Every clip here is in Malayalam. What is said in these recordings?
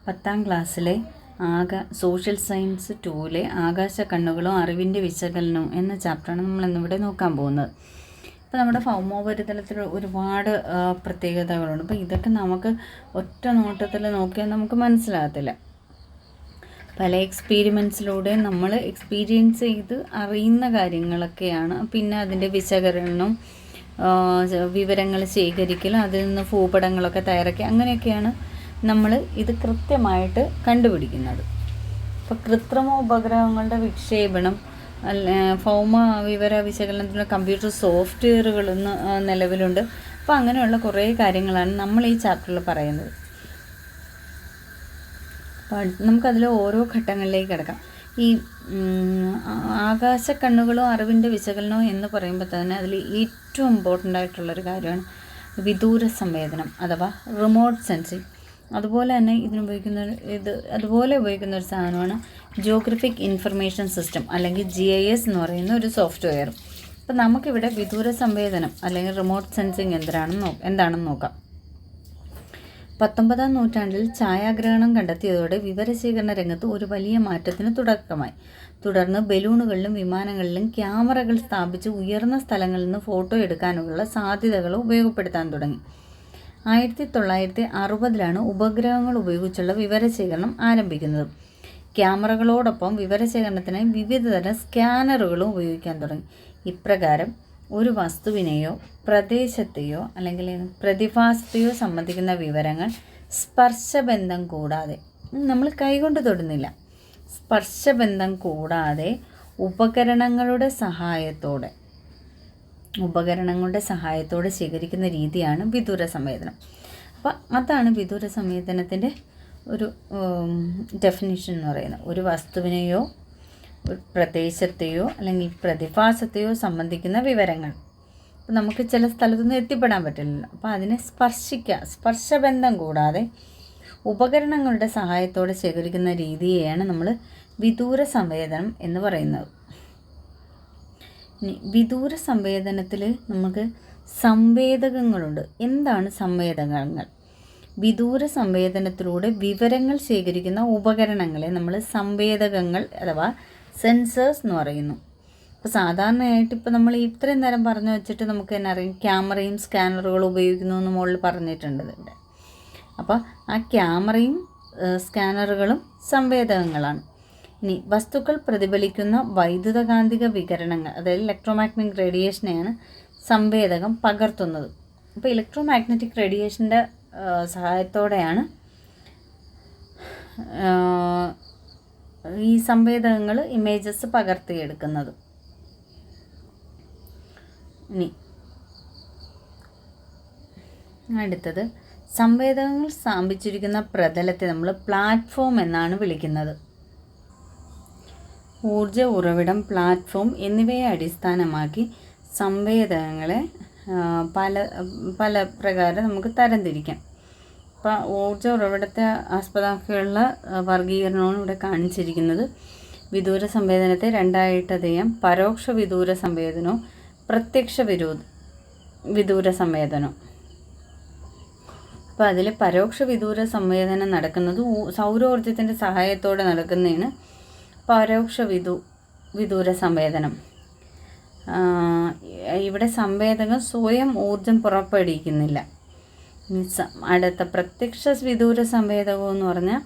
10ാം ക്ലാസ്സിലെ സോഷ്യൽ സയൻസ് 2-ലെ ആകാശ കണ്ണുകളും അറിവിൻ്റെ വിശകലനവും എന്ന ചാപ്റ്ററാണ് നമ്മളിന്നിവിടെ നോക്കാൻ പോകുന്നത്. അപ്പോൾ നമ്മുടെ ഭൗമോപരിതലത്തിൽ ഒരുപാട് പ്രത്യേകതകളുണ്ട്. അപ്പോൾ ഇതൊക്കെ നമുക്ക് ഒറ്റ നോട്ടത്തിൽ നോക്കിയാൽ നമുക്ക് മനസ്സിലാകത്തില്ല. പല എക്സ്പീരിമെൻസിലൂടെ നമ്മൾ എക്സ്പീരിയൻസ് ചെയ്ത് അറിയുന്ന കാര്യങ്ങളൊക്കെയാണ്. പിന്നെ അതിൻ്റെ വിശകലനവും വിവരങ്ങൾ ശേഖരിക്കലും അതിൽ നിന്ന് ഭൂപടങ്ങളൊക്കെ തയ്യാറാക്കി അങ്ങനെയൊക്കെയാണ് നമ്മൾ ഇത് കൃത്യമായിട്ട് കണ്ടുപിടിക്കുന്നത്. അപ്പോൾ കൃത്രിമ ഉപഗ്രഹങ്ങളുടെ വിക്ഷേപണം ഭൗമ വിവര വിശകലനത്തിനുള്ള കമ്പ്യൂട്ടർ സോഫ്റ്റ്വെയറുകൾ ഇന്ന് നിലവിലുണ്ട്. അപ്പോൾ അങ്ങനെയുള്ള കുറേ കാര്യങ്ങളാണ് നമ്മൾ ഈ ചാപ്റ്ററിൽ പറയുന്നത്. അപ്പോൾ നമുക്കതിൽ ഓരോ ഘട്ടങ്ങളിലേക്ക് കിടക്കാം. ഈ ആകാശ കണ്ണുകളും അറിവിൻ്റെ വിശകലനവും എന്ന് പറയുമ്പോൾ തന്നെ അതിൽ ഏറ്റവും ഇമ്പോർട്ടൻ്റ് ആയിട്ടുള്ളൊരു കാര്യമാണ് വിദൂര സംവേദനം അഥവാ റിമോട്ട് സെൻസിങ്. അതുപോലെ തന്നെ അതുപോലെ ഉപയോഗിക്കുന്ന ഒരു സാധനമാണ് ജിയോഗ്രഫിക് ഇൻഫർമേഷൻ സിസ്റ്റം അല്ലെങ്കിൽ GIS എന്ന് പറയുന്ന ഒരു സോഫ്റ്റ്വെയർ. അപ്പോൾ നമുക്കിവിടെ വിദൂര സംവേദനം അല്ലെങ്കിൽ റിമോട്ട് സെൻസിങ് എന്താണെന്ന് നോക്കാം. 19ാം നൂറ്റാണ്ടിൽ ഛായാഗ്രഹണം കണ്ടെത്തിയതോടെ വിവരശേഖരണ രംഗത്ത് ഒരു വലിയ മാറ്റത്തിന് തുടക്കമായി. തുടർന്ന് ബലൂണുകളിലും വിമാനങ്ങളിലും ക്യാമറകൾ സ്ഥാപിച്ച് ഉയർന്ന സ്ഥലങ്ങളിൽ നിന്ന് ഫോട്ടോ എടുക്കാനുള്ള സാധ്യതകൾ ഉപയോഗപ്പെടുത്താൻ തുടങ്ങി. 1960-ലാണ് ഉപഗ്രഹങ്ങൾ ഉപയോഗിച്ചുള്ള വിവരശേഖരണം ആരംഭിക്കുന്നത്. ക്യാമറകളോടൊപ്പം വിവരശേഖരണത്തിനായി വിവിധതരം സ്കാനറുകളും ഉപയോഗിക്കാൻ തുടങ്ങി. ഇപ്രകാരം ഒരു വസ്തുവിനെയോ പ്രദേശത്തെയോ അല്ലെങ്കിൽ പ്രതിഭാസത്തെയോ സംബന്ധിക്കുന്ന വിവരങ്ങൾ സ്പർശബന്ധം കൂടാതെ, നമ്മൾ കൈകൊണ്ട് തൊടുന്നില്ല, സ്പർശബന്ധം കൂടാതെ ഉപകരണങ്ങളുടെ സഹായത്തോടെ ശേഖരിക്കുന്ന രീതിയാണ് വിദൂര സംവേദനം. അപ്പോൾ അതാണ് വിദൂര സംവേദനത്തിൻ്റെ ഒരു ഡെഫിനിഷൻ എന്ന് പറയുന്നത്. ഒരു വസ്തുവിനെയോ ഒരു പ്രദേശത്തെയോ അല്ലെങ്കിൽ പ്രതിഭാസത്തെയോ സംബന്ധിക്കുന്ന വിവരങ്ങൾ. അപ്പോൾ നമുക്ക് ചില സ്ഥലത്തൊന്നും എത്തിപ്പെടാൻ പറ്റില്ലല്ലോ. അപ്പോൾ അതിനെ സ്പർശബന്ധം കൂടാതെ ഉപകരണങ്ങളുടെ സഹായത്തോടെ ശേഖരിക്കുന്ന രീതിയെയാണ് നമ്മൾ വിദൂര സംവേദനം എന്ന് പറയുന്നത്. ഇനി വിദൂര സംവേദനത്തിൽ നമുക്ക് സംവേദകങ്ങളുണ്ട്. എന്താണ് സംവേദകങ്ങൾ? വിദൂര സംവേദനത്തിലൂടെ വിവരങ്ങൾ ശേഖരിക്കുന്ന ഉപകരണങ്ങളെ നമ്മൾ സംവേദകങ്ങൾ അഥവാ സെൻസേഴ്സ് എന്ന് പറയുന്നു. അപ്പോൾ സാധാരണയായിട്ട് ഇപ്പോൾ നമ്മൾ ഇത്രയും നേരം പറഞ്ഞു വെച്ചിട്ട് നമുക്ക് തന്നെ അറിയാം ക്യാമറയും സ്കാനറുകളും ഉപയോഗിക്കുന്നു എന്ന് മുകളിൽ പറഞ്ഞിട്ടുണ്ട് ഇവിടെ. അപ്പോൾ ആ ക്യാമറയും സ്കാനറുകളും സംവേദകങ്ങളാണ്. ഇനി വസ്തുക്കൾ പ്രതിഫലിക്കുന്ന വൈദ്യുതകാന്തിക വികിരണങ്ങൾ അതായത് ഇലക്ട്രോമാഗ്നറ്റിക് റേഡിയേഷനെയാണ് സംവേദകം പകർത്തുന്നത്. അപ്പോൾ ഇലക്ട്രോമാഗ്നറ്റിക് റേഡിയേഷൻ്റെ സഹായത്തോടെയാണ് ഈ സംവേദകങ്ങൾ ഇമേജസ് പകർത്തിയെടുക്കുന്നത്. ഇനി അടുത്തത് സംവേദകങ്ങൾ സ്ഥാപിച്ചിരിക്കുന്ന പ്രതലത്തെ നമ്മൾ പ്ലാറ്റ്ഫോം എന്നാണ് വിളിക്കുന്നത്. ഊർജ ഉറവിടം, പ്ലാറ്റ്ഫോം എന്നിവയെ അടിസ്ഥാനമാക്കി സംവേദകങ്ങളെ പല പ്രകാരം നമുക്ക് തരംതിരിക്കാം. അപ്പോൾ ഊർജ ഉറവിടത്തെ ആസ്പദമാക്കിയുള്ള വർഗീകരണമാണ് ഇവിടെ കാണിച്ചിരിക്കുന്നത്. വിദൂര സംവേദനത്തെ രണ്ടായിട്ട് ചെയ്യാം: പരോക്ഷ വിദൂര സംവേദനവും പ്രത്യക്ഷ വിദൂര സംവേദനവും. അപ്പോൾ അതിൽ പരോക്ഷ വിദൂര സംവേദനം നടക്കുന്നത് സൗരോർജത്തിൻ്റെ സഹായത്തോടെ നടക്കുന്നതിന് പരോക്ഷ വിദൂര സംവേദനം. ഇവിടെ സംവേദകം സ്വയം ഊർജം പുറപ്പെടുവിക്കുന്നില്ല. അടുത്ത പ്രത്യക്ഷ വിദൂര സംവേദകം എന്ന് പറഞ്ഞാൽ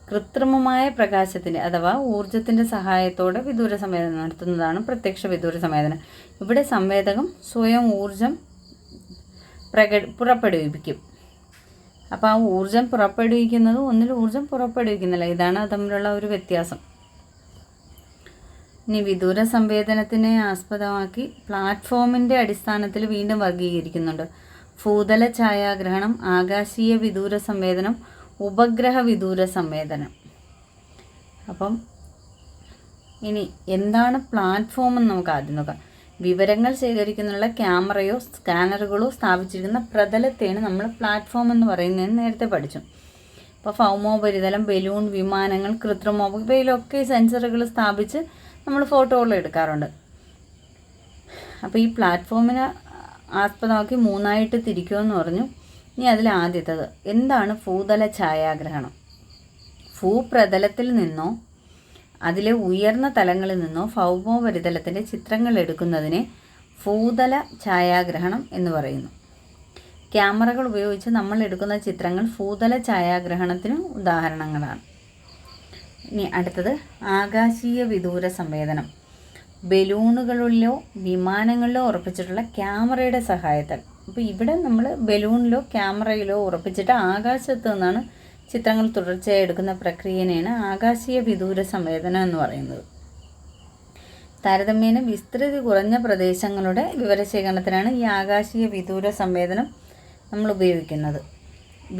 കൃത്രിമമായ പ്രകാശത്തിൻ്റെ അഥവാ ഊർജത്തിൻ്റെ സഹായത്തോടെ വിദൂര സംവേദനം നടത്തുന്നതാണ് പ്രത്യക്ഷ വിദൂര സംവേദനം. ഇവിടെ സംവേദകം സ്വയം ഊർജം പുറപ്പെടുവിക്കും. അപ്പോൾ ആ ഊർജം പുറപ്പെടുവിക്കുന്നത് ഒന്നിൽ ഊർജം പുറപ്പെടുവിക്കുന്നില്ല. ഇതാണ് തമ്മിലുള്ള ഒരു വ്യത്യാസം. ഇനി വിദൂര സംവേദനത്തിനെ ആസ്പദമാക്കി പ്ലാറ്റ്ഫോമിൻ്റെ അടിസ്ഥാനത്തിൽ വീണ്ടും വർഗീകരിക്കുന്നുണ്ട്. ഭൂതല ഛായാഗ്രഹണം, ആകാശീയ വിദൂര സംവേദനം, ഉപഗ്രഹ വിദൂര സംവേദനം. അപ്പം ഇനി എന്താണ് പ്ലാറ്റ്ഫോം എന്ന് നമുക്ക് ആദ്യം നോക്കാം. വിവരങ്ങൾ ശേഖരിക്കുന്നതിനുള്ള ക്യാമറയോ സ്കാനറുകളോ സ്ഥാപിച്ചിരിക്കുന്ന പ്രതലത്തെയാണ് നമ്മൾ പ്ലാറ്റ്ഫോം എന്ന് പറയുന്നതെന്ന് നേരത്തെ പഠിച്ചു. അപ്പോൾ ഭൗമോപരിതലം, ബലൂൺ, വിമാനങ്ങൾ, ഇവയിലൊക്കെ സെൻസറുകൾ സ്ഥാപിച്ച് നമ്മൾ ഫോട്ടോകൾ എടുക്കാറുണ്ട്. അപ്പോൾ ഈ പ്ലാറ്റ്ഫോമിനെ ആസ്പദമാക്കി 3ആയിട്ട് തിരിക്കുമെന്ന് പറഞ്ഞു. ഇനി അതിൽ ആദ്യത്തേത് എന്താണ് ഭൂതല ഛായാഗ്രഹണം? ഭൂപ്രതലത്തിൽ നിന്നോ അതിലെ ഉയർന്ന തലങ്ങളിൽ നിന്നോ ഭൗമോപരിതലത്തിൻ്റെ ചിത്രങ്ങൾ എടുക്കുന്നതിനെ ഭൂതല ഛായാഗ്രഹണം എന്ന് പറയുന്നു. ക്യാമറകൾ ഉപയോഗിച്ച് നമ്മൾ എടുക്കുന്ന ചിത്രങ്ങൾ ഭൂതല ഛായാഗ്രഹണത്തിന് ഉദാഹരണങ്ങളാണ്. ഇനി അടുത്തത് ആകാശീയ വിദൂര സംവേദനം. ബലൂണുകളിലോ വിമാനങ്ങളിലോ ഉറപ്പിച്ചിട്ടുള്ള ക്യാമറയുടെ സഹായത്താൽ. അപ്പോൾ ഇവിടെ നമ്മൾ ബലൂണിലോ ക്യാമറയിലോ ഉറപ്പിച്ചിട്ട് ആകാശത്ത് നിന്നാണ് ചിത്രങ്ങൾ തുടർച്ചയായി എടുക്കുന്ന പ്രക്രിയനെയാണ് ആകാശീയ വിദൂര സംവേദനം എന്ന് പറയുന്നത്. താരതമ്യേന വിസ്തൃതി കുറഞ്ഞ പ്രദേശങ്ങളുടെ വിവരശേഖരണത്തിനാണ് ഈ ആകാശീയ വിദൂര സംവേദനം നമ്മൾ ഉപയോഗിക്കുന്നത്.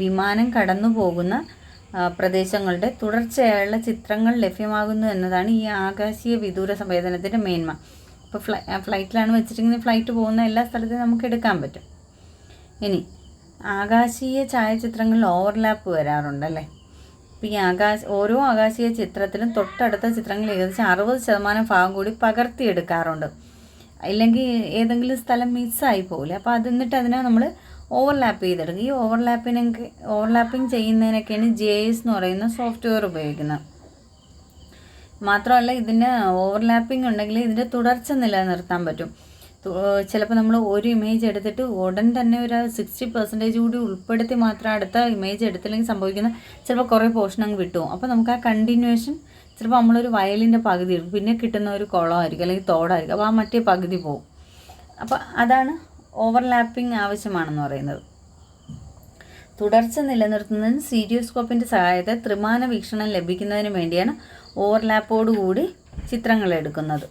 വിമാനം കടന്നു പോകുന്ന പ്രദേശങ്ങളുടെ തുടർച്ചയായുള്ള ചിത്രങ്ങൾ ലഭ്യമാകുന്നു എന്നതാണ് ഈ ആകാശീയ വിദൂര സംവേദനത്തിൻ്റെ മേന്മ. ഇപ്പോൾ ഫ്ലൈറ്റിലാണ് വെച്ചിട്ടുണ്ടെങ്കിൽ ഫ്ലൈറ്റ് പോകുന്ന എല്ലാ സ്ഥലത്തും നമുക്ക് എടുക്കാൻ പറ്റും. ഇനി ആകാശീയ ഛായാചിത്രങ്ങളിൽ ഓവർലാപ്പ് വരാറുണ്ടല്ലേ. ഇപ്പോൾ ഈ ഓരോ ആകാശീയ ചിത്രത്തിലും തൊട്ടടുത്ത ചിത്രങ്ങൾ ഏകദേശം 60% ഭാഗം കൂടി പകർത്തിയെടുക്കാറുണ്ട്. ഇല്ലെങ്കിൽ ഏതെങ്കിലും സ്ഥലം മിസ്സായി പോകില്ല. അപ്പോൾ എന്നിട്ട് അതിനെ നമ്മൾ ഓവർലാപ്പ് ചെയ്തെടുക്കും. ഈ ഓവർലാപ്പിംഗ് ചെയ്യുന്നതിനൊക്കെയാണ് JS എന്ന് പറയുന്ന സോഫ്റ്റ്വെയർ ഉപയോഗിക്കുന്നത്. മാത്രമല്ല ഇതിന് ഓവർലാപ്പിംഗ് ഉണ്ടെങ്കിൽ ഇതിൻ്റെ തുടർച്ച നിലനിർത്താൻ പറ്റും. ചിലപ്പോൾ നമ്മൾ ഒരു ഇമേജ് എടുത്തിട്ട് ഉടൻ തന്നെ ഒരു 60% കൂടി ഉൾപ്പെടുത്തി മാത്രം അടുത്ത ഇമേജ് എടുത്തില്ലെങ്കിൽ സംഭവിക്കുന്ന ചിലപ്പോൾ കുറേ പോർഷൻ അങ്ങ് വിട്ടുപോകും. അപ്പോൾ നമുക്ക് ആ കണ്ടിന്യൂവേഷൻ ചിലപ്പോൾ നമ്മളൊരു വയലിൻ്റെ പകുതി എടുക്കും, പിന്നെ കിട്ടുന്ന ഒരു കുളമായിരിക്കും അല്ലെങ്കിൽ തോടായിരിക്കും. അപ്പോൾ ആ മറ്റേ പകുതി പോകും. അപ്പോൾ അതാണ് ഓവർലാപ്പിംഗ് ആവശ്യമാണെന്ന് പറയുന്നത്. തുടർച്ച നിലനിർത്തുന്നതിന് സ്റ്റീരിയോസ്കോപ്പിൻ്റെ സഹായത്തെ ത്രിമാന വീക്ഷണം ലഭിക്കുന്നതിന് വേണ്ടിയാണ് ഓവർലാപ്പോടുകൂടി ചിത്രങ്ങൾ എടുക്കുന്നത്.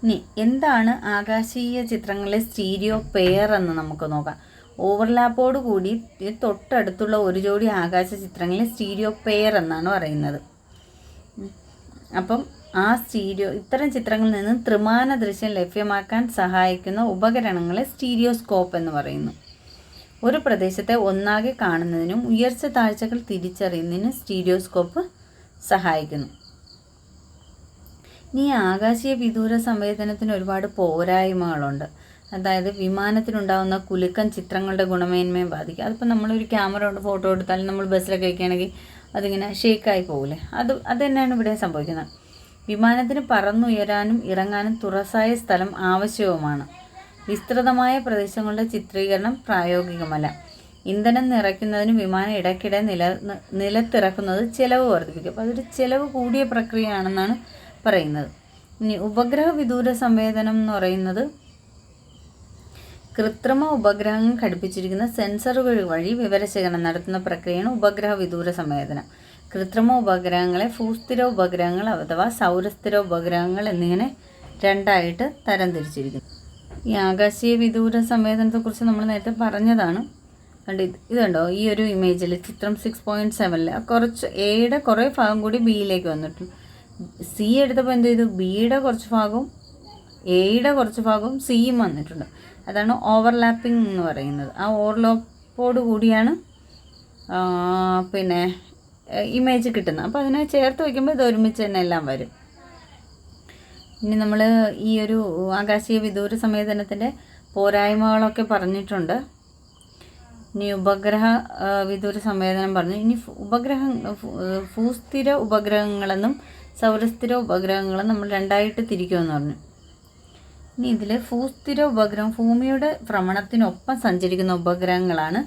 ഇനി എന്താണ് ആകാശീയ ചിത്രങ്ങളിലെ സ്റ്റീരിയോ പെയർ എന്ന് നമുക്ക് നോക്കാം. ഓവർലാപ്പോടുകൂടി തൊട്ടടുത്തുള്ള ഒരു ജോഡി ആകാശ ചിത്രങ്ങളെ സ്റ്റീരിയോ പെയർ എന്നാണ് പറയുന്നത്. അപ്പം ഇത്തരം ചിത്രങ്ങളിൽ നിന്ന് ത്രിമാന ദൃശ്യം ലഭ്യമാക്കാൻ സഹായിക്കുന്ന ഉപകരണങ്ങളെ സ്റ്റീരിയോസ്കോപ്പ് എന്ന് പറയുന്നു. ഒരു പ്രദേശത്തെ ഒന്നാകെ കാണുന്നതിനും ഉയർച്ച താഴ്ചകൾ തിരിച്ചറിയുന്നതിനും സ്റ്റീരിയോസ്കോപ്പ് സഹായിക്കുന്നു. ഇനി ആകാശീയ വിദൂര സംവേദനത്തിന് ഒരുപാട് പോരായ്മകളുണ്ട്. അതായത് വിമാനത്തിനുണ്ടാകുന്ന കുലുക്കം ചിത്രങ്ങളുടെ ഗുണമേന്മയെ ബാധിക്കും. അതിപ്പോൾ നമ്മളൊരു ക്യാമറ കൊണ്ട് ഫോട്ടോ എടുത്താലും നമ്മൾ ബസ്സിലൊക്കെ വയ്ക്കുകയാണെങ്കിൽ അതിങ്ങനെ ഷേക്കായി പോകില്ലേ, അത് തന്നെയാണ് ഇവിടെ സംഭവിക്കുന്നത്. വിമാനത്തിന് പറന്നുയരാനും ഇറങ്ങാനും തുറസായ സ്ഥലം ആവശ്യവുമാണ്. വിസ്തൃതമായ പ്രദേശങ്ങളുടെ ചിത്രീകരണം പ്രായോഗികമല്ല. ഇന്ധനം നിറയ്ക്കുന്നതിന് വിമാനം ഇടയ്ക്കിടെ നിലത്തിറക്കുന്നത് ചിലവ് വർദ്ധിപ്പിക്കും. അപ്പോൾ അതൊരു ചിലവ് കൂടിയ പ്രക്രിയയാണെന്നാണ് പറയുന്നത്. ഇനി ഉപഗ്രഹ വിദൂര സംവേദനം എന്ന് പറയുന്നത് കൃത്രിമ ഉപഗ്രഹങ്ങൾ ഘടിപ്പിച്ചിരിക്കുന്ന സെൻസറുകൾ വഴി വിവരശേഖരണം നടത്തുന്ന പ്രക്രിയയാണ് ഉപഗ്രഹ വിദൂര സംവേദനം. കൃത്രിമ ഉപഗ്രഹങ്ങളെ ഭൂസ്ഥിര ഉപഗ്രഹങ്ങൾ അഥവാ സൗരസ്ഥിര ഉപഗ്രഹങ്ങൾ എന്നിങ്ങനെ രണ്ടായിട്ട് തരംതിരിച്ചിരിക്കുന്നു. ഈ ആകാശീയ വിദൂര സംവേദനത്തെക്കുറിച്ച് നമ്മൾ നേരത്തെ പറഞ്ഞതാണ്. ഇതുണ്ടോ ഈ ഒരു ഇമേജിൽ ചിത്രം 6.7 കുറച്ച് എയുടെ കുറേ ഭാഗം കൂടി ബിയിലേക്ക് വന്നിട്ടുണ്ട്. സി എടുത്തപ്പോൾ എന്ത് ചെയ്തു, ബിയുടെ കുറച്ച് ഭാഗവും എയുടെ കുറച്ച് ഭാഗവും സിയും വന്നിട്ടുണ്ട്. അതാണ് ഓവർലാപ്പിംഗ് എന്ന് പറയുന്നത്. ആ ഓവർലാപ്പോട് കൂടിയാണ് പിന്നെ ഇമേജ് കിട്ടുന്നത്. അപ്പോൾ അതിനെ ചേർത്ത് വയ്ക്കുമ്പോൾ ഇത് ഒരുമിച്ച് തന്നെ എല്ലാം വരും. ഇനി നമ്മൾ ഈ ഒരു ആകാശീയ വിദൂര സംവേദനത്തിൻ്റെ പോരായ്മകളൊക്കെ പറഞ്ഞിട്ടുണ്ട്. ഇനി ഉപഗ്രഹ വിദൂര സംവേദനം പറഞ്ഞു. ഇനി ഭൂസ്ഥിര ഉപഗ്രഹങ്ങളെന്നും സൗരസ്ഥിര ഉപഗ്രഹങ്ങളും നമ്മൾ രണ്ടായിട്ട് തിരിക്കുമെന്ന് പറഞ്ഞു. ഇനി ഇതിൽ ഭൂസ്ഥിര ഉപഗ്രഹം ഭൂമിയുടെ ഭ്രമണത്തിനൊപ്പം സഞ്ചരിക്കുന്ന ഉപഗ്രഹങ്ങളാണ്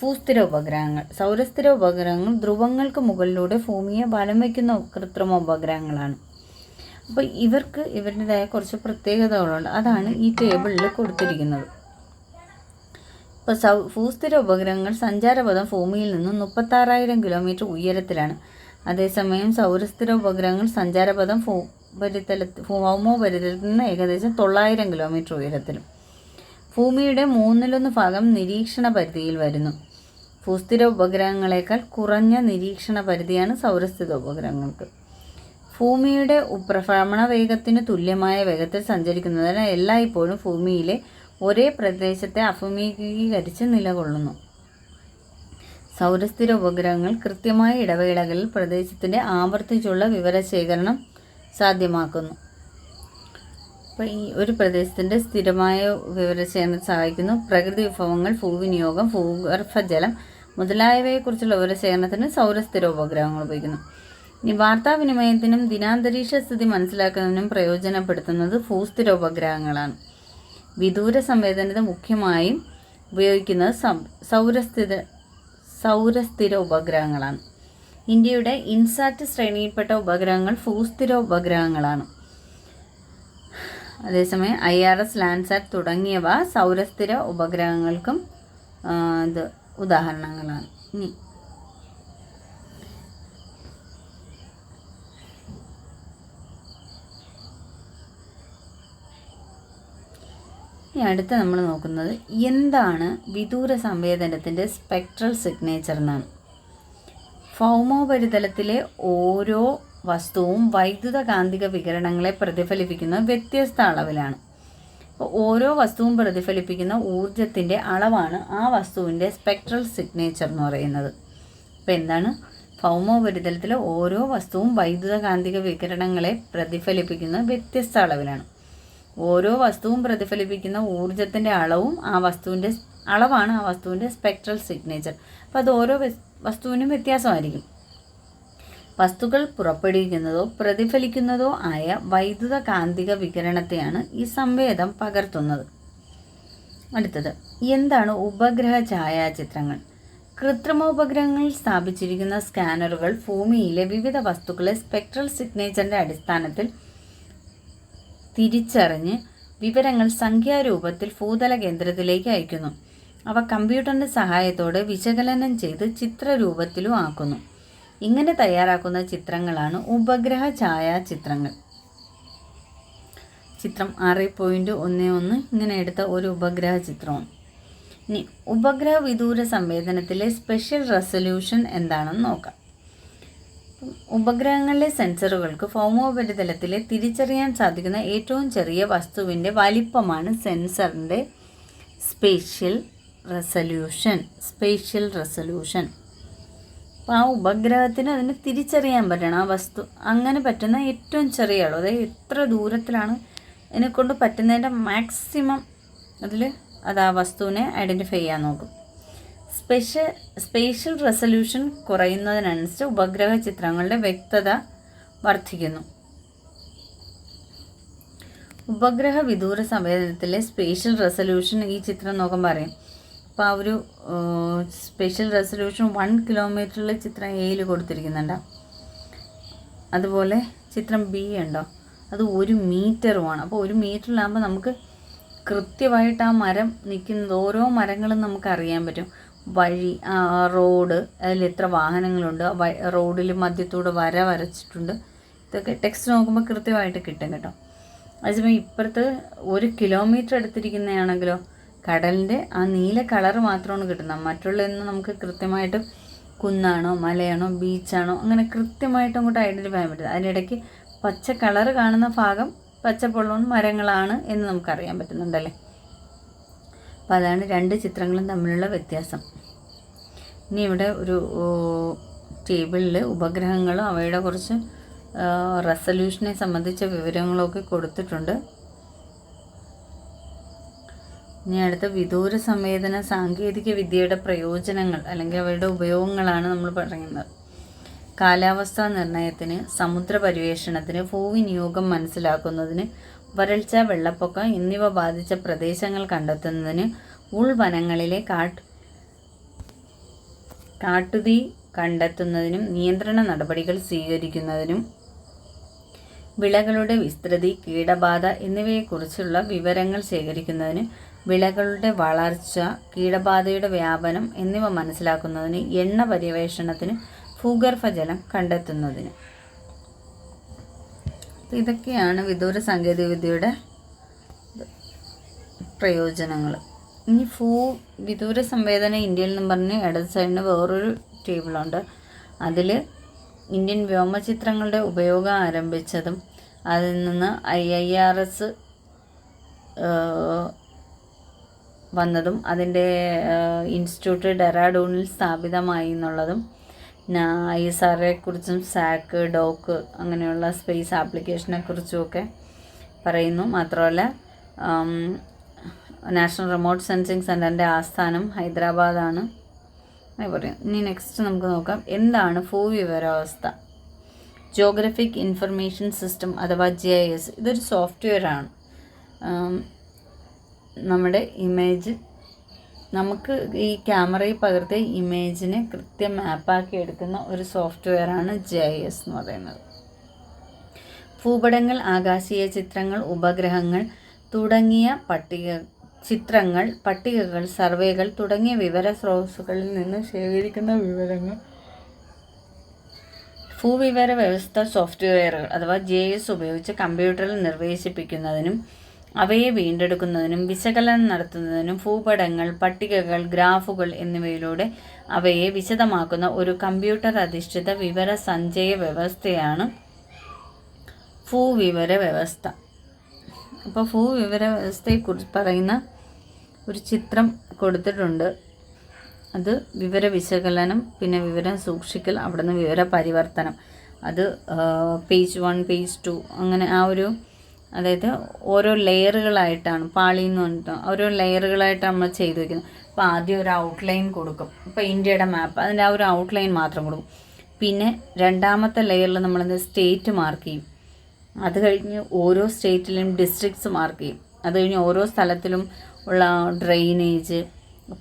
ഭൂസ്ഥിര ഉപഗ്രഹങ്ങൾ. സൗരസ്ഥിര ഉപഗ്രഹങ്ങൾ ധ്രുവങ്ങൾക്ക് മുകളിലൂടെ ഭൂമിയെ വലം വയ്ക്കുന്ന കൃത്രിമ ഉപഗ്രഹങ്ങളാണ്. അപ്പോൾ ഇവരുടേതായ കുറച്ച് പ്രത്യേകതകളുണ്ട്. അതാണ് ഈ ടേബിളിൽ കൊടുത്തിരിക്കുന്നത്. ഇപ്പോൾ ഭൂസ്ഥിര ഉപഗ്രഹങ്ങൾ സഞ്ചാരപഥം ഭൂമിയിൽ നിന്നും 36,000 കിലോമീറ്റർ ഉയരത്തിലാണ്. അതേസമയം സൗരസ്ഥിര ഉപഗ്രഹങ്ങൾ സഞ്ചാരപഥം ഭൗമോപരിതലത്തിൽ നിന്ന് ഏകദേശം 900 കിലോമീറ്റർ ഉയരത്തിലും. ഭൂമിയുടെ 1/3 ഭാഗം നിരീക്ഷണ പരിധിയിൽ വരുന്നു. ഭൂസ്ഥിര ഉപഗ്രഹങ്ങളെക്കാൾ കുറഞ്ഞ നിരീക്ഷണ പരിധിയാണ് സൗരസ്ഥിര ഉപഗ്രഹങ്ങൾക്ക്. ഭൂമിയുടെ ഭ്രമണ വേഗത്തിന് തുല്യമായ വേഗത്തിൽ സഞ്ചരിക്കുന്നതിന് എല്ലായ്പ്പോഴും ഭൂമിയിലെ ഒരേ പ്രദേശത്തെ അഭിമുഖീകരിച്ച് നിലകൊള്ളുന്നു. സൗരസ്ഥിര ഉപഗ്രഹങ്ങൾ കൃത്യമായ ഇടവേളകളിൽ പ്രദേശത്തിൻ്റെ ആവർത്തിച്ചുള്ള വിവരശേഖരണം സാധ്യമാക്കുന്നു. അപ്പോൾ ഈ ഒരു പ്രദേശത്തിൻ്റെ സ്ഥിരമായ വിവരശേഖരണം സഹായിക്കുന്നു. പ്രകൃതി വിഭവങ്ങൾ, ഭൂവിനിയോഗം, ഭൂഗർഭജലം, മുതലായവയെക്കുറിച്ചുള്ള വിവരശേഖരണത്തിന് സൗരസ്ഥിര ഉപഗ്രഹങ്ങൾ ഉപയോഗിക്കുന്നു. ഇനി വാർത്താവിനിമയത്തിനും ദിനാന്തരീക്ഷ സ്ഥിതി മനസ്സിലാക്കുന്നതിനും പ്രയോജനപ്പെടുത്തുന്നത് ഭൂസ്ഥിര ഉപഗ്രഹങ്ങളാണ്. വിദൂര സംവേദനത്തിന് മുഖ്യമായും ഉപയോഗിക്കുന്നത് സൗരസ്ഥിര ഉപഗ്രഹങ്ങളാണ്. ഇന്ത്യയുടെ ഇൻസാറ്റ് ശ്രേണിയിൽപ്പെട്ട ഉപഗ്രഹങ്ങൾ ഭൂസ്ഥിര ഉപഗ്രഹങ്ങളാണ്. അതേസമയം IRS, ലാൻഡ്സാറ്റ് തുടങ്ങിയവ സൗരസ്ഥിര ഉപഗ്രഹങ്ങൾക്കും ഉദാഹരണങ്ങളാണ്. ഇനി അടുത്ത നമ്മൾ നോക്കുന്നത് എന്താണ് വിദൂര സംവേദനത്തിൻ്റെ സ്പെക്ട്രൽ സിഗ്നേച്ചർ എന്നാണ്. ഭൗമോപരിതലത്തിലെ ഓരോ വസ്തുവും വൈദ്യുത കാന്തിക വികിരണങ്ങളെ പ്രതിഫലിപ്പിക്കുന്ന വ്യത്യസ്ത അളവിലാണ്. അപ്പോൾ ഓരോ വസ്തുവും പ്രതിഫലിപ്പിക്കുന്ന ഊർജത്തിൻ്റെ അളവാണ് ആ വസ്തുവിൻ്റെ സ്പെക്ട്രൽ സിഗ്നേച്ചർ എന്ന് പറയുന്നത്. അപ്പോൾ എന്താണ്? ഭൗമോപരിതലത്തിലെ ഓരോ വസ്തുവും വൈദ്യുത കാന്തിക വികിരണങ്ങളെ പ്രതിഫലിപ്പിക്കുന്ന വ്യത്യസ്ത അളവിലാണ്. ഓരോ വസ്തുവും പ്രതിഫലിപ്പിക്കുന്ന ഊർജത്തിൻ്റെ അളവാണ് ആ വസ്തുവിൻ്റെ സ്പെക്ട്രൽ സിഗ്നേച്ചർ. അപ്പോൾ അത് ഓരോ വസ്തുവിനും വ്യത്യാസമായിരിക്കും. വസ്തുക്കൾ പുറപ്പെടുവിക്കുന്നതോ പ്രതിഫലിക്കുന്നതോ ആയ വൈദ്യുത കാന്തിക വികിരണത്തെയാണ് ഈ സംവേദം പകർത്തുന്നത്. അടുത്തത് എന്താണ് ഉപഗ്രഹ ഛായാചിത്രങ്ങൾ? കൃത്രിമോപഗ്രഹങ്ങളിൽ സ്ഥാപിച്ചിരിക്കുന്ന സ്കാനറുകൾ ഭൂമിയിലെ വിവിധ വസ്തുക്കളെ സ്പെക്ട്രൽ സിഗ്നേച്ചറിൻ്റെ അടിസ്ഥാനത്തിൽ തിരിച്ചറിഞ്ഞ് വിവരങ്ങൾ സംഖ്യാരൂപത്തിൽ ഭൂതല കേന്ദ്രത്തിലേക്ക് അയക്കുന്നു. അവ കമ്പ്യൂട്ടറിൻ്റെ സഹായത്തോടെ വിശകലനം ചെയ്ത് ചിത്രരൂപത്തിലും ആക്കുന്നു. ഇങ്ങനെ തയ്യാറാക്കുന്ന ചിത്രങ്ങളാണ് ഉപഗ്രഹ ഛായാചിത്രങ്ങൾ. ചിത്രം 6.11 ഇങ്ങനെ എടുത്ത ഒരു ഉപഗ്രഹ ചിത്രമാണ്. ഇനി ഉപഗ്രഹ വിദൂര സംവേദനത്തിലെ സ്പെഷ്യൽ റെസൊല്യൂഷൻ എന്താണെന്ന് നോക്കാം. ഉപഗ്രഹങ്ങളിലെ സെൻസറുകൾക്ക് ഭൗമോപരിതലത്തിലെ തിരിച്ചറിയാൻ സാധിക്കുന്ന ഏറ്റവും ചെറിയ വസ്തുവിൻ്റെ വലിപ്പമാണ് സെൻസറിൻ്റെ സ്പേഷ്യൽ റെസൊല്യൂഷൻ. അപ്പോൾ ആ ഉപഗ്രഹത്തിന് അതിന് തിരിച്ചറിയാൻ പറ്റണം ആ വസ്തു. അങ്ങനെ പറ്റുന്ന ഏറ്റവും ചെറിയ അളവ്, അതായത് എത്ര ദൂരത്തിലാണ് ഇതിനെക്കൊണ്ട് പറ്റുന്നതിൻ്റെ മാക്സിമം അത് ആ വസ്തുവിനെ ഐഡൻറ്റിഫൈ ചെയ്യാൻ നോക്കും. സ്പേഷ്യൽ റെസൊല്യൂഷൻ കുറയുന്നതിനനുസരിച്ച് ഉപഗ്രഹ ചിത്രങ്ങളുടെ വ്യക്തത വർദ്ധിക്കുന്നു. ഉപഗ്രഹ വിദൂര സംവേദനത്തിലെ സ്പേഷ്യൽ റെസൊല്യൂഷൻ ഈ ചിത്രം നോക്കുമ്പോൾ അറിയാം. അപ്പോൾ ആ ഒരു സ്പേഷ്യൽ റെസൊല്യൂഷൻ 1 കിലോമീറ്ററിൽ ചിത്രം എയിൽ കൊടുത്തിരിക്കുന്നുണ്ടോ? അതുപോലെ ചിത്രം B ഉണ്ടോ? അത് 1 മീറ്ററുമാണ്. അപ്പോൾ 1 മീറ്ററിലാകുമ്പോൾ നമുക്ക് കൃത്യമായിട്ട് ആ മരം നിൽക്കുന്നത് ഓരോ മരങ്ങളും നമുക്ക് അറിയാൻ പറ്റും. വഴി, റോഡ്, അതിൽ എത്ര വാഹനങ്ങളുണ്ട്, റോഡിൽ മധ്യത്തൂടെ വരച്ചിട്ടുണ്ട്. ഇതൊക്കെ ടെക്സ്റ്റ് നോക്കുമ്പോൾ കൃത്യമായിട്ട് കിട്ടും കേട്ടോ. അതേസമയം ഇപ്പുറത്ത് 1 കിലോമീറ്റർ എടുത്തിരിക്കുന്നതാണെങ്കിലോ കടലിൻ്റെ ആ നീല കളറ് മാത്രമാണ് കിട്ടുന്നത്. മറ്റുള്ളതൊന്നും നമുക്ക് കൃത്യമായിട്ട് കുന്നാണോ മലയാണോ ബീച്ചാണോ അങ്ങനെ കൃത്യമായിട്ട് അങ്ങോട്ട് ഐഡൻറ്റിഫൈ ചെയ്യാൻ പറ്റും. അതിനിടയ്ക്ക് പച്ച കളറ് കാണുന്ന ഭാഗം പച്ചപ്പുള്ളതും മരങ്ങളാണ് എന്ന് നമുക്കറിയാൻ പറ്റുന്നുണ്ടല്ലേ. അപ്പോൾ അതാണ് രണ്ട് ചിത്രങ്ങളും തമ്മിലുള്ള വ്യത്യാസം. ഇനി ഇവിടെ ഒരു ടേബിളിൽ ഉപഗ്രഹങ്ങളും അവയുടെ കുറച്ച് റെസൊല്യൂഷനെ സംബന്ധിച്ച വിവരങ്ങളൊക്കെ കൊടുത്തിട്ടുണ്ട്. ഇനി അടുത്ത വിദൂര സംവേദന സാങ്കേതിക വിദ്യയുടെ പ്രയോജനങ്ങൾ അല്ലെങ്കിൽ അവയുടെ ഉപയോഗങ്ങളാണ് നമ്മൾ പറയുന്നത്. കാലാവസ്ഥാ നിർണയത്തിന്, സമുദ്ര പര്യവേഷണത്തിന്, ഭൂവിനിയോഗം മനസ്സിലാക്കുന്നതിന്, വരൾച്ച, വെള്ളപ്പൊക്കം എന്നിവ ബാധിച്ച പ്രദേശങ്ങൾ കണ്ടെത്തുന്നതിന്, ഉൾവനങ്ങളിലെ കാട്ടുതീ കണ്ടെത്തുന്നതിനും നിയന്ത്രണ നടപടികൾ സ്വീകരിക്കുന്നതിനും, വിളകളുടെ വിസ്തൃതി, കീടബാധ എന്നിവയെക്കുറിച്ചുള്ള വിവരങ്ങൾ ശേഖരിക്കുന്നതിന്, വിളകളുടെ വളർച്ച, കീടബാധയുടെ വ്യാപനം എന്നിവ മനസ്സിലാക്കുന്നതിന്, എണ്ണ പര്യവേഷണത്തിന്, ഭൂഗർഭജലം കണ്ടെത്തുന്നതിന്. ഇതൊക്കെയാണ് വിദൂര സാങ്കേതികവിദ്യയുടെ പ്രയോജനങ്ങൾ. ഇനി വിദൂര സംവേദന ഇന്ത്യയിൽ നിന്നും പറഞ്ഞ് ഇടത് സൈഡിന് വേറൊരു ടേബിളുണ്ട്. അതിൽ ഇന്ത്യൻ വ്യോമചിത്രങ്ങളുടെ ഉപയോഗം ആരംഭിച്ചതും അതിൽ നിന്ന് IIRS വന്നതും അതിൻ്റെ ഇൻസ്റ്റിറ്റ്യൂട്ട് ഡെറാഡൂണിൽ സ്ഥാപിതമായി എന്നുള്ളതും, ISROയെ കുറിച്ചും സാക്ക്, ഡോക്ക് അങ്ങനെയുള്ള സ്പേസ് ആപ്ലിക്കേഷനെ കുറിച്ചുമൊക്കെ പറയുന്നു. മാത്രമല്ല നാഷണൽ റിമോട്ട് സെൻസിങ് സെൻറ്ററിൻ്റെ ആസ്ഥാനം ഹൈദരാബാദാണ്. അങ്ങനെ പറയും. ഇനി നെക്സ്റ്റ് നമുക്ക് നോക്കാം, എന്താണ് ഭൂവിവരാവസ്ഥ? ജിയോഗ്രഫിക് ഇൻഫർമേഷൻ സിസ്റ്റം അഥവാ GIS. ഇതൊരു സോഫ്റ്റ്വെയറാണ്. നമ്മുടെ ഇമേജ് നമുക്ക് ഈ ക്യാമറയിൽ പകർത്തിയ ഇമേജിനെ കൃത്യം മാപ്പാക്കി എടുക്കുന്ന ഒരു സോഫ്റ്റ്വെയറാണ് GIS എന്ന് പറയുന്നത്. ഭൂപടങ്ങൾ, ആകാശീയ ചിത്രങ്ങൾ, ഉപഗ്രഹങ്ങൾ തുടങ്ങിയ ചിത്രങ്ങൾ, പട്ടികകൾ, സർവേകൾ തുടങ്ങിയ വിവര സ്രോതസ്സുകളിൽ നിന്ന് ശേഖരിക്കുന്ന വിവരങ്ങൾ ഭൂവിവര വ്യവസ്ഥ സോഫ്റ്റ്വെയറുകൾ അഥവാ GIS ഉപയോഗിച്ച് കമ്പ്യൂട്ടറിൽ നിർവചിപ്പിക്കുന്നതിനും അവയെ വീണ്ടെടുക്കുന്നതിനും വിശകലനം നടത്തുന്നതിനും ഭൂപടങ്ങൾ, പട്ടികകൾ, ഗ്രാഫുകൾ എന്നിവയിലൂടെ അവയെ വിശദമാക്കുന്ന ഒരു കമ്പ്യൂട്ടർ അധിഷ്ഠിത വിവര സഞ്ചയ വ്യവസ്ഥയാണ് ഭൂവിവര വ്യവസ്ഥ. അപ്പോൾ ഭൂവിവര വ്യവസ്ഥയെക്കുറിച്ച് പറയുന്ന ഒരു ചിത്രം കൊടുത്തിട്ടുണ്ട്. അത് വിവര വിശകലനം, പിന്നെ വിവരം സൂക്ഷിക്കൽ, അവിടെ നിന്ന് വിവര പരിവർത്തനം. അത് പേജ് 1, പേജ് 2 അങ്ങനെ ആ ഒരു, അതായത് ഓരോ ലെയറുകളായിട്ടാണ്, പാളിന്ന് പറഞ്ഞിട്ട് ഓരോ ലെയറുകളായിട്ടാണ് നമ്മൾ ചെയ്തു വയ്ക്കുന്നത്. അപ്പോൾ ആദ്യം ഒരു ഔട്ട്ലൈൻ കൊടുക്കും. ഇപ്പോൾ ഇന്ത്യയുടെ മാപ്പ്, അതിൻ്റെ ആ ഒരു ഔട്ട്ലൈൻ മാത്രം കൊടുക്കും. പിന്നെ രണ്ടാമത്തെ ലെയറിൽ നമ്മളെന്ത് സ്റ്റേറ്റ് മാർക്ക് ചെയ്യും. അത് കഴിഞ്ഞ് ഓരോ സ്റ്റേറ്റിലും ഡിസ്ട്രിക്ട്സ് മാർക്ക് ചെയ്യും. അത് കഴിഞ്ഞ് ഓരോ സ്ഥലത്തിലും ഉള്ള ഡ്രെയിനേജ്,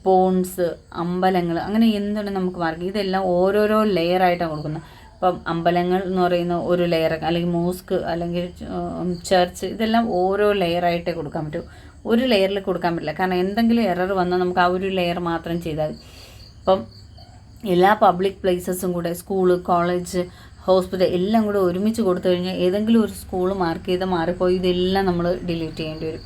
പോൺസ്, അമ്പലങ്ങൾ, അങ്ങനെ എന്താണ് നമുക്ക് മാർക്ക് ചെയ്യും. ഇതെല്ലാം ഓരോരോ ലെയറായിട്ടാണ് കൊടുക്കുന്നത്. ഇപ്പം അമ്പലങ്ങൾ എന്ന് പറയുന്ന ഒരു ലെയർ, അല്ലെങ്കിൽ മോസ്ക്, അല്ലെങ്കിൽ ചർച്ച്, ഇതെല്ലാം ഓരോ ലെയറായിട്ടേ കൊടുക്കാൻ പറ്റൂ. ഒരു ലെയറിൽ കൊടുക്കാൻ പറ്റില്ല. കാരണം എന്തെങ്കിലും എറർ വന്നാൽ നമുക്ക് ആ ഒരു ലെയർ മാത്രം ചെയ്താൽ മതി. ഇപ്പം എല്ലാ പബ്ലിക് പ്ലേസസും കൂടെ, സ്കൂള്, കോളേജ്, ഹോസ്പിറ്റൽ എല്ലാം കൂടെ ഒരുമിച്ച് കൊടുത്തു കഴിഞ്ഞാൽ ഏതെങ്കിലും ഒരു സ്കൂൾ മാർക്ക് ചെയ്ത് മാറിപ്പോയി ഇതെല്ലാം നമ്മൾ ഡിലീറ്റ് ചെയ്യേണ്ടി വരും.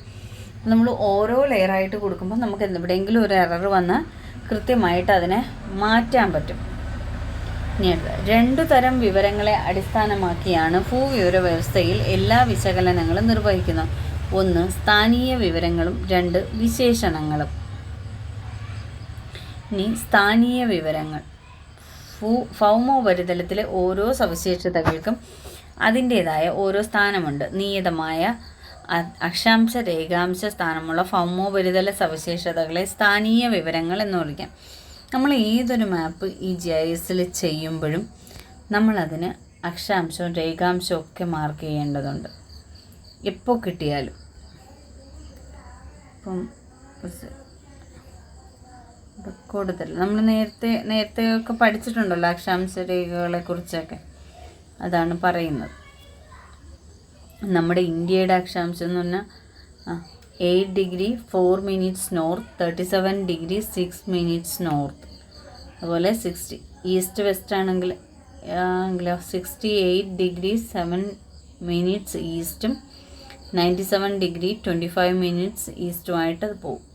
നമ്മൾ ഓരോ ലെയറായിട്ട് കൊടുക്കുമ്പോൾ നമുക്ക് എവിടെയെങ്കിലും ഒരു എറർ വന്നാൽ കൃത്യമായിട്ട് അതിനെ മാറ്റാൻ പറ്റും. ഇനി 2 തരം വിവരങ്ങളെ അടിസ്ഥാനമാക്കിയാണ് ഭൂവിവര വ്യവസ്ഥയിൽ എല്ലാ വിശകലനങ്ങളും നിർവഹിക്കുന്നത്. 1 സ്ഥാനീയ വിവരങ്ങളും 2 വിശേഷണങ്ങളും. ഇനി സ്ഥാനീയ വിവരങ്ങൾ. ഭൗമോപരിതലത്തിലെ ഓരോ സവിശേഷതകൾക്കും അതിൻ്റേതായ ഓരോ സ്ഥാനമുണ്ട്. നിയതമായ അക്ഷാംശ, രേഖാംശ സ്ഥാനമുള്ള ഭൗമോപരിതല സവിശേഷതകളെ സ്ഥാനീയ വിവരങ്ങൾ എന്ന് വിളിക്കാം. നമ്മൾ ഏതൊരു മാപ്പ് ഈ GISൽ ചെയ്യുമ്പോഴും നമ്മളതിന് അക്ഷാംശവും രേഖാംശവും ഒക്കെ മാർക്ക് ചെയ്യേണ്ടതുണ്ട്, എപ്പോൾ കിട്ടിയാലും. ഇപ്പം കൂടുതൽ നമ്മൾ നേരത്തെ ഒക്കെ പഠിച്ചിട്ടുണ്ടല്ലോ അക്ഷാംശ രേഖകളെ കുറിച്ചൊക്കെ. അതാണ് പറയുന്നത്. നമ്മുടെ ഇന്ത്യയുടെ അക്ഷാംശം എന്ന് പറഞ്ഞാൽ 8 degree 4 minutes north, 37 degree 6 minutes north. അതുപോലെ 60 ഈസ്റ്റ് വെസ്റ്റ് ആണെങ്കിൽ 68 ഡിഗ്രി 7 മിനിറ്റ്സ് ഈസ്റ്റും 97 ഡിഗ്രി 25 മിനിറ്റ്സ് ഈസ്റ്റുമായിട്ട് അത് പോകും.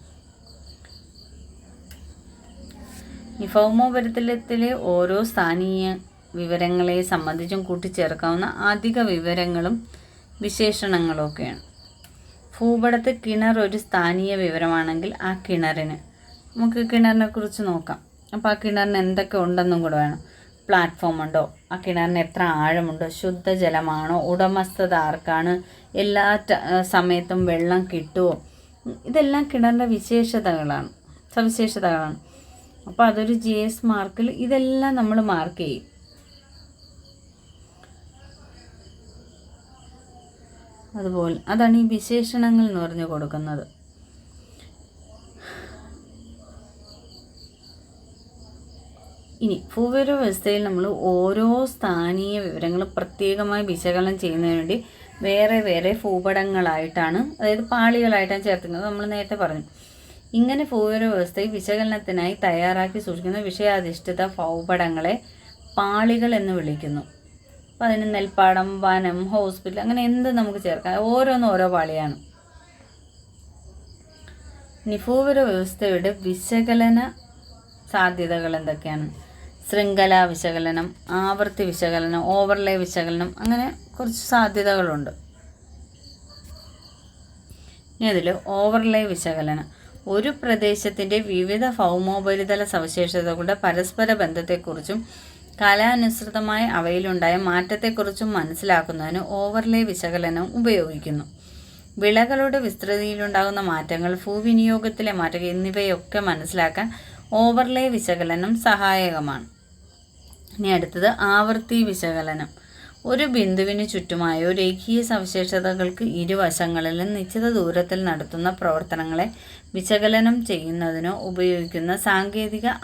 ഈ ഭൗമോപരിതലത്തിലെ ഓരോ സ്ഥാനീയ വിവരങ്ങളെ സംബന്ധിച്ചും കൂട്ടിച്ചേർക്കാവുന്ന അധിക വിവരങ്ങളും വിശേഷണങ്ങളും ഒക്കെയാണ്. ഭൂപടത്തിൽ കിണർ ഒരു സ്ഥാനീയ വിവരമാണെങ്കിൽ ആ കിണറിന് നമുക്ക് കിണറിനെ കുറിച്ച് നോക്കാം. അപ്പോൾ ആ കിണറിന് എന്തൊക്കെ ഉണ്ടെന്നും കൂടെ വേണം. പ്ലാറ്റ്ഫോം ഉണ്ടോ, ആ കിണറിന് എത്ര ആഴമുണ്ടോ, ശുദ്ധജലമാണോ, ഉടമസ്ഥത ആർക്കാണ്, എല്ലാ സമയത്തും വെള്ളം കിട്ടുമോ, ഇതെല്ലാം കിണറിൻ്റെ സവിശേഷതകളാണ്. അപ്പോൾ അതൊരു GIS മാർക്കിൽ ഇതെല്ലാം നമ്മൾ മാർക്ക് ചെയ്യും. അതുപോലെ അതാണ് ഈ വിശേഷണങ്ങൾ എന്ന് പറഞ്ഞു കൊടുക്കുന്നത്. ഇനി ഭൂവിവര വ്യവസ്ഥയിൽ നമ്മൾ ഓരോ സ്ഥാനീയ വിവരങ്ങളും പ്രത്യേകമായി വിശകലനം ചെയ്യുന്നതിന് വേണ്ടി വേറെ വേറെ ഭൂപടങ്ങളായിട്ടാണ്, അതായത് പാളികളായിട്ടാണ് ചേർക്കുന്നത്. നമ്മൾ നേരത്തെ പറഞ്ഞു. ഇങ്ങനെ ഭൂവിവര വ്യവസ്ഥയിൽ വിശകലനത്തിനായി തയ്യാറാക്കി സൂക്ഷിക്കുന്ന വിഷയാധിഷ്ഠിത ഭൂപടങ്ങളെ പാളികൾ എന്ന് വിളിക്കുന്നു. അപ്പോൾ അതിന് നെൽപ്പാടം, വനം, ഹോസ്പിറ്റൽ, അങ്ങനെ എന്ത് നമുക്ക് ചേർക്കാം. ഓരോന്നും ഓരോ പാളിയാണ്. ഇനി ഭൂവിവര വ്യവസ്ഥയുടെ വിശകലന സാധ്യതകൾ എന്തൊക്കെയാണ്? ശൃംഖലാ വിശകലനം, ആവർത്തി വിശകലനം, ഓവർലേ വിശകലനം, അങ്ങനെ കുറച്ച് സാധ്യതകളുണ്ട്. ഇനി അതിൽ ഓവർലേ വിശകലനം ഒരു പ്രദേശത്തിൻ്റെ വിവിധ ഭൗമോപരിതല സവിശേഷതകളുടെ പരസ്പര ബന്ധത്തെക്കുറിച്ചും കാലാനുസൃതമായി അവയിലുണ്ടായ മാറ്റത്തെക്കുറിച്ചും മനസ്സിലാക്കുന്നതിന് ഓവർലേ വിശകലനം ഉപയോഗിക്കുന്നു. വിളകളുടെ വിസ്തൃതിയിലുണ്ടാകുന്ന മാറ്റങ്ങൾ, ഭൂവിനിയോഗത്തിലെ മാറ്റങ്ങൾ എന്നിവയൊക്കെ മനസ്സിലാക്കാൻ ഓവർലേ വിശകലനം സഹായകമാണ്. ഇനി അടുത്തത് ആവൃത്തി വിശകലനം. ഒരു ബിന്ദുവിന് ചുറ്റുമായോ രേഖീയ സവിശേഷതകൾക്ക് ഇരുവശങ്ങളിലും നിശ്ചിത ദൂരത്തിൽ നടത്തുന്ന പ്രവർത്തനങ്ങളെ വിശകലനം ചെയ്യുന്നതിനോ ഉപയോഗിക്കുന്ന സങ്കേതമാണ്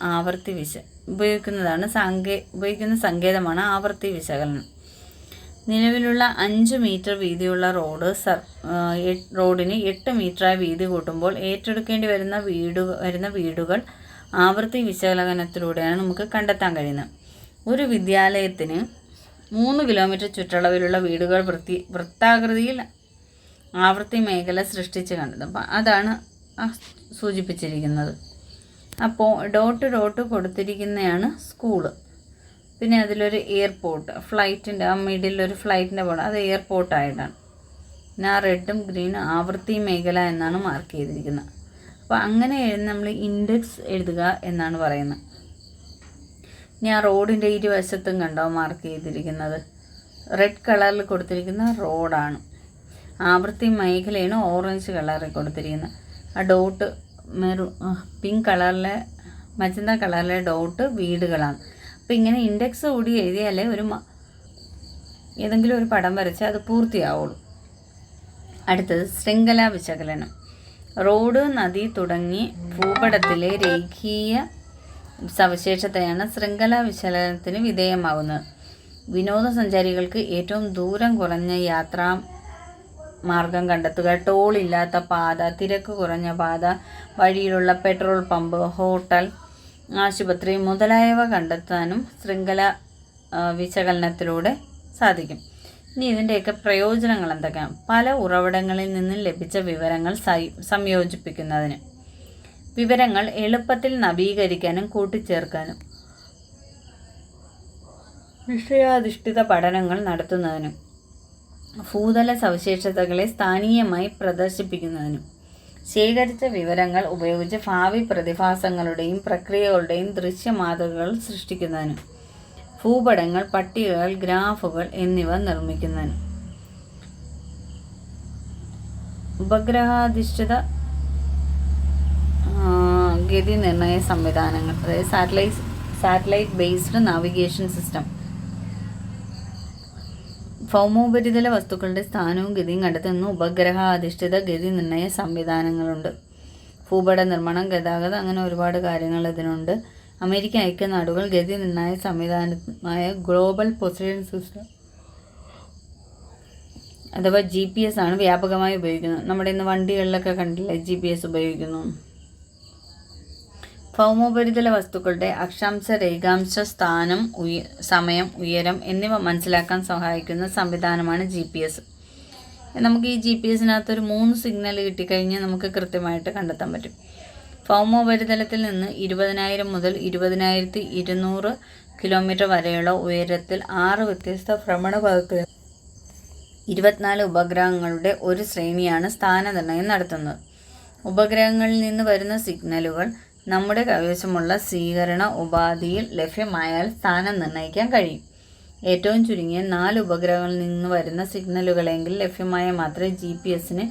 ആവൃത്തി വിശകലനം. നിലവിലുള്ള 5 മീറ്റർ വീതിയുള്ള റോഡിന് 8 മീറ്ററായി വീതി കൂട്ടുമ്പോൾ ഏറ്റെടുക്കേണ്ടി വരുന്ന വീടുകൾ ആവൃത്തി വിശകലനത്തിലൂടെയാണ് നമുക്ക് കണ്ടെത്താൻ കഴിയുന്നത്. ഒരു വിദ്യാലയത്തിന് 3 കിലോമീറ്റർ ചുറ്റളവിലുള്ള വീടുകൾ വൃത്താകൃതിയിൽ ആവൃത്തി മേഖല സൃഷ്ടിച്ച് കണ്ടത്. അപ്പം അതാണ് സൂചിപ്പിച്ചിരിക്കുന്നത്. അപ്പോൾ ഡോട്ട് കൊടുത്തിരിക്കുന്നതാണ് സ്കൂള്. പിന്നെ അതിലൊരു എയർപോർട്ട്, ഫ്ലൈറ്റിൻ്റെ മിഡിലൊരു ഫ്ലൈറ്റിൻ്റെ ബോർഡ്, അത് എയർപോർട്ടായിട്ടാണ്. പിന്നെ ആ റെഡും ഗ്രീനും ആവൃത്തി മേഖല എന്നാണ് മാർക്ക് ചെയ്തിരിക്കുന്നത്. അപ്പോൾ അങ്ങനെ നമ്മൾ ഇൻഡെക്സ് എഴുതുക എന്നാണ് പറയുന്നത്. ഇനി ആ റോഡിൻ്റെ ഇരുവശത്തും കണ്ടോ മാർക്ക് ചെയ്തിരിക്കുന്നത്, റെഡ് കളറിൽ കൊടുത്തിരിക്കുന്ന റോഡാണ്. ആവൃത്തി മേഖലയാണ് ഓറഞ്ച് കളറിൽ കൊടുത്തിരിക്കുന്നത്. ആ ഡോട്ട് പിങ്ക് കളറിലെ മജന്ത കളറിലെ ഡോട്ട് വീടുകളാണ്. അപ്പോൾ ഇങ്ങനെ ഇൻഡെക്സ് കൂടി എഴുതിയാലേ ഏതെങ്കിലും ഒരു പടം വരച്ച് അത് പൂർത്തിയാവുള്ളൂ. അടുത്തത് ശൃംഖലാ വിശകലനം. റോഡ്, നദി തുടങ്ങി ഭൂപടത്തിലെ രേഖീയ സവിശേഷതയാണ് ശൃംഖലാ വിശകലനത്തിന് വിധേയമാകുന്നത്. വിനോദസഞ്ചാരികൾക്ക് ഏറ്റവും ദൂരം കുറഞ്ഞ യാത്രാ മാർഗം കണ്ടെത്തുക, ടോൾ ഇല്ലാത്ത പാത, തിരക്ക് കുറഞ്ഞ പാത, വഴിയിലുള്ള പെട്രോൾ പമ്പ്, ഹോട്ടൽ, ആശുപത്രി മുതലായവ കണ്ടെത്താനും ശൃംഖല വിശകലനത്തിലൂടെ സാധിക്കും. ഇനി ഇതിൻ്റെയൊക്കെ പ്രയോജനങ്ങൾ എന്തൊക്കെയാണ്? പല ഉറവിടങ്ങളിൽ നിന്നും ലഭിച്ച വിവരങ്ങൾ സംയോജിപ്പിക്കുന്നതിന്, വിവരങ്ങൾ എളുപ്പത്തിൽ നവീകരിക്കാനും കൂട്ടിച്ചേർക്കാനും, വിഷയാധിഷ്ഠിത പഠനങ്ങൾ നടത്തുന്നതിനും, ഭൂതല സവിശേഷതകളെ സ്ഥാനീയമായി പ്രദർശിപ്പിക്കുന്നതിനും, ശേഖരിച്ച വിവരങ്ങൾ ഉപയോഗിച്ച് ഭാവി പ്രതിഭാസങ്ങളുടെയും പ്രക്രിയകളുടെയും ദൃശ്യമാതൃകകൾ സൃഷ്ടിക്കുന്നതിനും, ഭൂപടങ്ങൾ, പട്ടികകൾ, ഗ്രാഫുകൾ എന്നിവ നിർമ്മിക്കുന്നതിനും, ഉപഗ്രഹാധിഷ്ഠിത ഗതി നിർണയ സംവിധാനങ്ങൾ, അതായത് സാറ്റലൈറ്റ് ബേസ്ഡ് നാവിഗേഷൻ സിസ്റ്റം, ഭൗമോപരിതല വസ്തുക്കളുടെ സ്ഥാനവും ഗതിയും കണ്ടെത്തുന്ന ഉപഗ്രഹാധിഷ്ഠിത ഗതി നിർണയ സംവിധാനങ്ങളുണ്ട്. ഭൂപട നിർമ്മാണം, ഗതാഗതം, അങ്ങനെ ഒരുപാട് കാര്യങ്ങൾ ഇതിനുണ്ട്. അമേരിക്കൻ ഐക്യനാടുകൾ ഗതി നിർണയ സംവിധാനമായ ഗ്ലോബൽ പൊസിഷൻ സിസ്റ്റം അഥവാ GPS ആണ് വ്യാപകമായി ഉപയോഗിക്കുന്നത്. നമ്മുടെ ഇന്ന് വണ്ടികളിലൊക്കെ കണ്ടില്ലേ GPS ഉപയോഗിക്കുന്നു. ഭൗമോപരിതല വസ്തുക്കളുടെ അക്ഷാംശ, രേഖാംശ, സ്ഥാനം, സമയം, ഉയരം എന്നിവ മനസ്സിലാക്കാൻ സഹായിക്കുന്ന സംവിധാനമാണ് GPS. നമുക്ക് ഈ GPSനകത്തൊരു 3 സിഗ്നൽ കിട്ടിക്കഴിഞ്ഞാൽ നമുക്ക് കൃത്യമായിട്ട് കണ്ടെത്താൻ പറ്റും. ഭൗമോപരിതലത്തിൽ നിന്ന് 20,000 മുതൽ 20,200 കിലോമീറ്റർ വരെയുള്ള ഉയരത്തിൽ 6 വ്യത്യസ്ത ഭ്രമണപഥത്തിൽ 24 ഉപഗ്രഹങ്ങളുടെ ഒരു ശ്രേണിയാണ് സ്ഥാനനിർണ്ണയം നടത്തുന്നത്. ഉപഗ്രഹങ്ങളിൽ നിന്ന് വരുന്ന സിഗ്നലുകൾ നമ്മുടെ കൈവശമുള്ള സ്വീകരണ ഉപാധിയിൽ ലഭ്യമായാൽ സ്ഥാനം നിർണ്ണയിക്കാൻ കഴിയും. ഏറ്റവും ചുരുങ്ങിയ 4 ഉപഗ്രഹങ്ങളിൽ നിന്ന് വരുന്ന സിഗ്നലുകളെങ്കിൽ ലഭ്യമായ മാത്രമേ GPSന്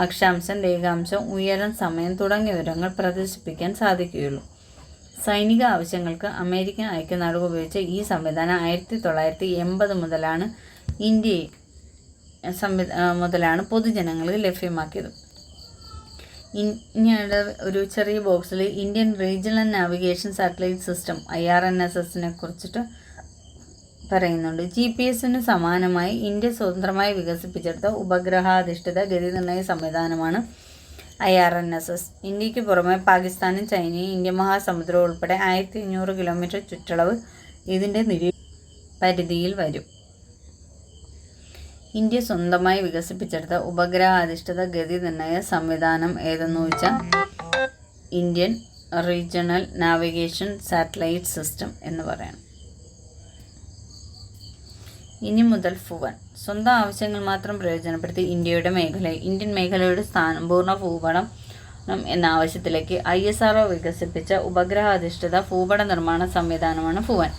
അക്ഷാംശം, രേഖാംശം, ഉയരം, സമയം തുടങ്ങിയ വിവരങ്ങൾ പ്രദർശിപ്പിക്കാൻ സാധിക്കുകയുള്ളൂ. സൈനിക ആവശ്യങ്ങൾക്ക് അമേരിക്കൻ ഐക്യനാടുകൾ ഉപയോഗിച്ച ഈ സംവിധാനം 1980 മുതലാണ് പൊതുജനങ്ങൾക്ക് ലഭ്യമാക്കിയത്. ഇനി ഒരു ചെറിയ ബോക്സിൽ Indian regional navigation satellite system IRNSSനെ കുറിച്ചിട്ട് പറയുന്നുണ്ട്. GPS-ന് സമാനമായി ഇന്ത്യ സ്വതന്ത്രമായി വികസിപ്പിച്ചെടുത്ത ഉപഗ്രഹാധിഷ്ഠിത ഗതി നിർണയ സംവിധാനമാണ് IRNSS. ഇന്ത്യക്ക് പുറമെ പാകിസ്ഥാനും ചൈനയും ഇന്ത്യൻ മഹാസമുദ്രവും ഉൾപ്പെടെ 1500 കിലോമീറ്റർ ചുറ്റളവ് ഇതിൻ്റെ പരിധിയിൽ വരും. ഇന്ത്യ സ്വന്തമായി വികസിപ്പിച്ചെടുത്ത ഉപഗ്രഹാധിഷ്ഠിത ഗതി നിർണയ സംവിധാനം ഏതെന്ന് ചോദിച്ചാൽ Indian regional navigation satellite system എന്ന് പറയണം. ഇനി മുതൽ ഭുവൻ സ്വന്തം ആവശ്യങ്ങൾ മാത്രം പ്രയോജനപ്പെടുത്തി ഇന്ത്യൻ മേഖലയുടെ പൂർണ്ണ ഭൂപടം എന്ന ആവശ്യത്തിലേക്ക് ISRO വികസിപ്പിച്ച ഉപഗ്രഹാധിഷ്ഠിത ഭൂപട നിർമ്മാണ സംവിധാനമാണ് ഭുവൻ.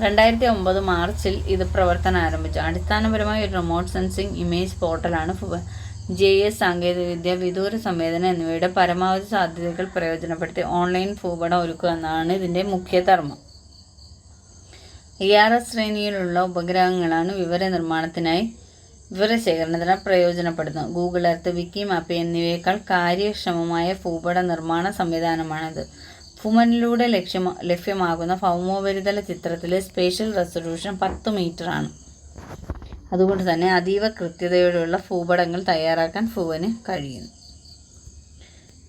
2009 മാർച്ചിൽ ഇത് പ്രവർത്തനം ആരംഭിച്ചു. അടിസ്ഥാനപരമായി ഒരു റിമോട്ട് സെൻസിങ് ഇമേജ് പോർട്ടലാണ് ഭുവൻ. GIS സാങ്കേതികവിദ്യ, വിദൂര സംവേദനം എന്നിവയുടെ പരമാവധി സാധ്യതകൾ പ്രയോജനപ്പെടുത്തി ഓൺലൈൻ ഭൂപടം ഒരുക്കുക എന്നതാണ് ഇതിൻ്റെ മുഖ്യ ധർമ്മം. ARS ശ്രേണിയിലുള്ള ഉപഗ്രഹങ്ങളാണ് വിവരശേഖരണത്തിന് പ്രയോജനപ്പെടുന്നത്. ഗൂഗിൾ എർത്ത്, വിക്കിമാപ്പ് എന്നിവയേക്കാൾ കാര്യക്ഷമമായ ഭൂപട നിർമ്മാണ സംവിധാനമാണിത്. ഭൂമനിലൂടെ ലഭ്യമാകുന്ന ഭൗമോപരിതല ചിത്രത്തിലെ സ്പേഷ്യൽ റെസൊല്യൂഷൻ 10 മീറ്ററാണ്. അതുകൊണ്ട് തന്നെ അതീവ കൃത്യതയോടെയുള്ള ഭൂപടങ്ങൾ തയ്യാറാക്കാൻ ഭൂവന് കഴിയുന്നു.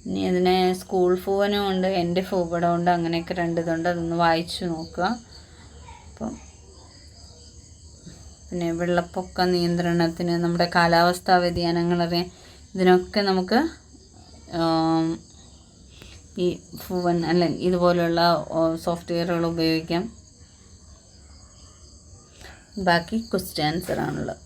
ഇനി ഇതിനെ സ്കൂൾ ഭൂവനും ഉണ്ട്, എൻ്റെ ഭൂപടമുണ്ട്, അങ്ങനെയൊക്കെ രണ്ടിതുണ്ട്. അതൊന്ന് വായിച്ചു നോക്കുക. അപ്പം പിന്നെ വെള്ളപ്പൊക്ക നിയന്ത്രണത്തിന്, നമ്മുടെ കാലാവസ്ഥാ വ്യതിയാനങ്ങൾ അറിയാൻ, ഇതിനൊക്കെ നമുക്ക് ഈ ഭൂവൻ അല്ലെങ്കിൽ ഇതുപോലുള്ള സോഫ്റ്റ്വെയറുകൾ ഉപയോഗിക്കാം. ബാക്കി ക്വസ്റ്റ്യൻ ആൻസർ ആണുള്ളത്.